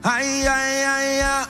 At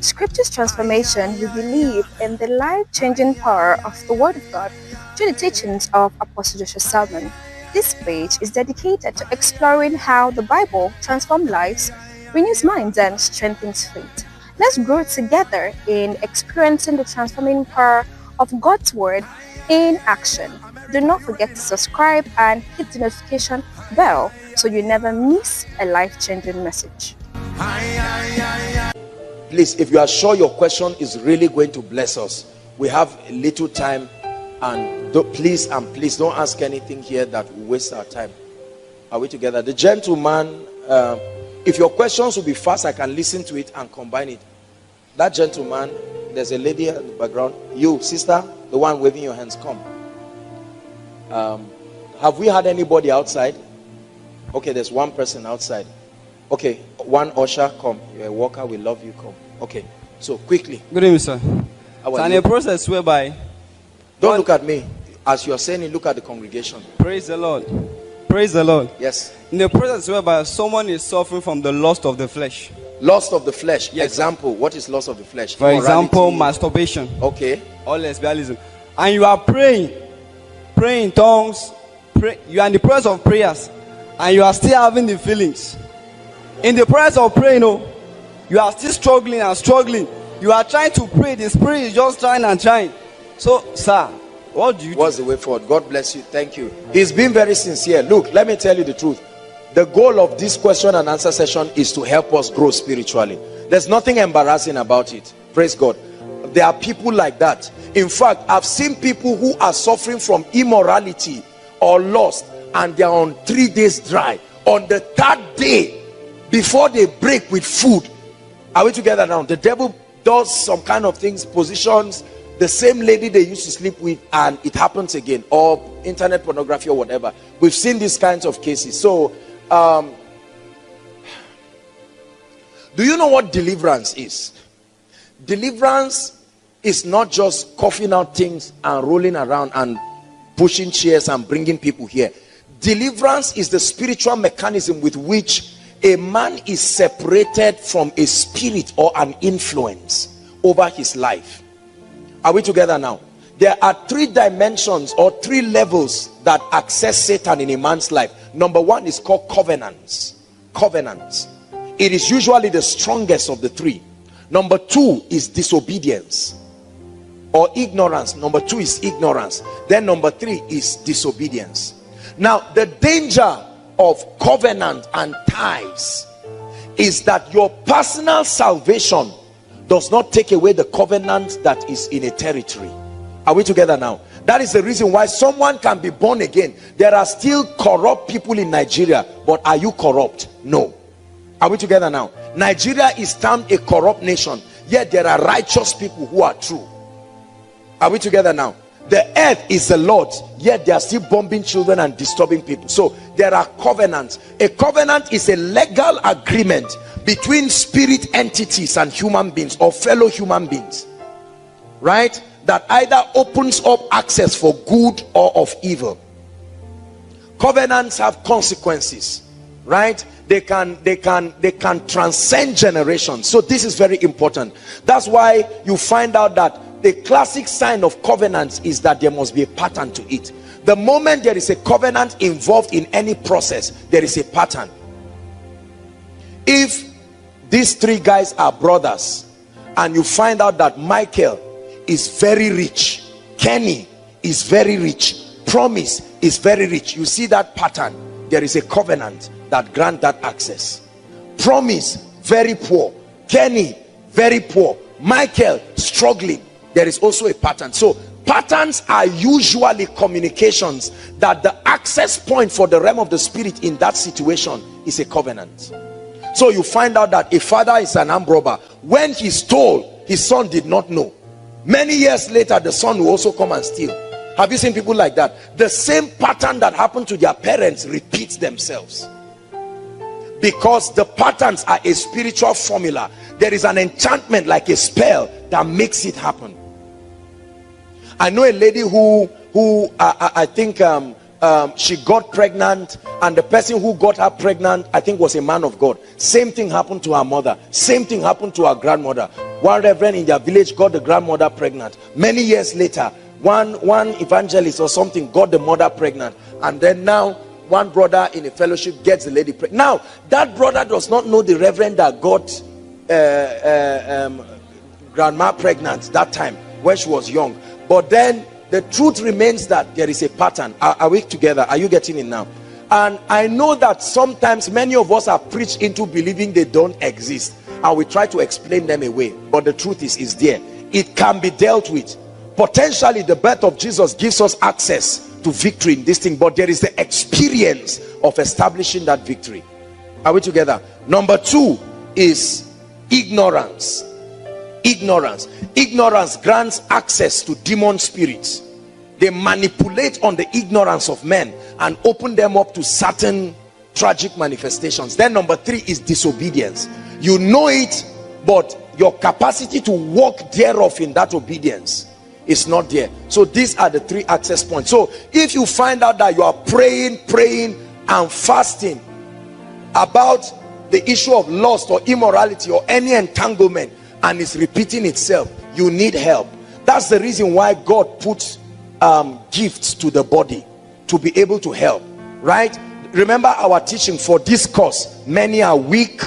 Scripture's Transformation, we believe in the life-changing power of the Word of God through the teachings of Apostle Joshua Selman. This page is dedicated to exploring how the Bible transforms lives, renews minds, and strengthens faith. Let's grow together in experiencing the transforming power of God's Word in action. Do not forget to subscribe and hit the notification bell so you never miss a life-changing message. Please, if you are sure your question is really going to bless us, we have a little time, and please don't ask anything here that will waste our time. Are we together? The gentleman, if your questions will be fast, I can listen to it and combine it. That gentleman, there's a lady in the background. You, sister, the one waving your hands, come. Have we had anybody outside? Okay, there's one person outside. Okay, one usher, come. You're a worker, we love you, come. Okay, so quickly. Good evening, sir. So in a process whereby... Don't look at me. As you're saying it, look at the congregation. Praise the Lord. Praise the Lord. Yes. In a process whereby someone is suffering from the lust of the flesh. Lust of the flesh. Yes. Example, what is lust of the flesh? For example, masturbation. Okay. Or lesbianism. And you are praying in tongues. You are in the process of prayers. And you are still having the feelings. In the process of praying, you are still struggling and struggling. You are trying to pray. The spirit is just trying and trying. So, sir, what do you do? What's the way forward? God bless you. Thank you. He's been very sincere. Look, let me tell you the truth. The goal of this question and answer session is to help us grow spiritually. There's nothing embarrassing about it. Praise God. There are people like that. In fact, I've seen people who are suffering from immorality or lust, and they're on 3 days dry. On the 3rd day, before they break with food. Are we together now? The devil does some kind of things, positions the same lady they used to sleep with, and it happens again, or internet pornography or whatever. We've seen these kinds of cases. So do you know what deliverance is? Deliverance is not just coughing out things and rolling around and pushing chairs and bringing people here. Deliverance is the spiritual mechanism with which a man is separated from a spirit or an influence over his life. Are we together now? There are 3 dimensions or 3 levels that access Satan in a man's life. Number 1 is called covenants. Covenants. It is usually the strongest of the 3. Number 2 is disobedience or ignorance. Number 2 is ignorance. Then number 3 is disobedience. Now, the danger of covenant and ties is that your personal salvation does not take away the covenant that is in a territory. Are we together now? That is the reason why someone can be born again. There are still corrupt people in Nigeria, but are you corrupt? No. Are we together now? Nigeria is termed a corrupt nation, yet there are righteous people who are true. Are we together now? The earth is the Lord's, yet they are still bombing children and disturbing people. So there are covenants. A covenant is a legal agreement between spirit entities and human beings or fellow human beings, right? That either opens up access for good or of evil. Covenants have consequences, right? They can transcend generations. So this is very important. That's why you find out that the classic sign of covenants is that there must be a pattern to it. The moment there is a covenant involved in any process, there is a pattern. If these 3 guys are brothers and you find out that Michael is very rich, Kenny is very rich, Promise is very rich, you see that pattern. There is a covenant that grants that access. Promise very poor, Kenny very poor, Michael struggling. There is also a pattern. So patterns are usually communications that the access point for the realm of the spirit in that situation is a covenant. So you find out that a father is an armed robber. When he stole, his son did not know. Many years later, the son will also come and steal. Have you seen people like that? The same pattern that happened to their parents repeats themselves. Because the patterns are a spiritual formula. There is an enchantment, like a spell, that makes it happen. I know a lady who I think she got pregnant, and the person who got her pregnant, I think, was a man of God. Same thing happened to her mother. Same thing happened to her grandmother. One reverend in their village got the grandmother pregnant. Many years later, one evangelist or something got the mother pregnant, and then now one brother in a fellowship gets the lady pregnant. Now that brother does not know the reverend that got grandma pregnant that time when she was young. But then the truth remains that there is a pattern. Are we together? Are you getting it now? And I know that sometimes many of us are preached into believing they don't exist, and we try to explain them away. But the truth is there. It can be dealt with. Potentially the birth of Jesus gives us access to victory in this thing, but there is the experience of establishing that victory. Are we together? Number 2 is ignorance. Ignorance grants access to demon spirits. They manipulate on the ignorance of men and open them up to certain tragic manifestations. Then number 3 is disobedience. You know it, but your capacity to walk thereof in that obedience is not there. So these are the 3 access points. So if you find out that you are praying and fasting about the issue of lust or immorality or any entanglement, and it's repeating itself, you need help. That's the reason why God puts gifts to the body to be able to help, right? Remember our teaching for this cause: many are weak,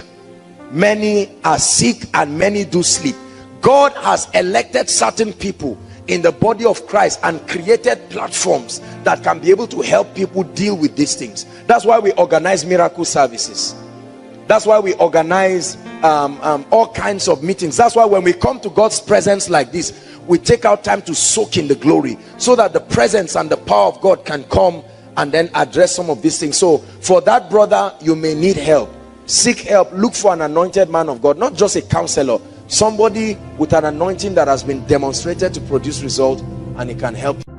many are sick, and many do sleep. God has elected certain people in the body of Christ and created platforms that can be able to help people deal with these things. That's why we organize miracle services. That's why we organize all kinds of meetings. That's why when we come to God's presence like this, we take out time to soak in the glory, so that the presence and the power of God can come and then address some of these things. So for that brother, you may need help. Seek help. Look for an anointed man of God, not just a counselor, somebody with an anointing that has been demonstrated to produce result, and it can help you.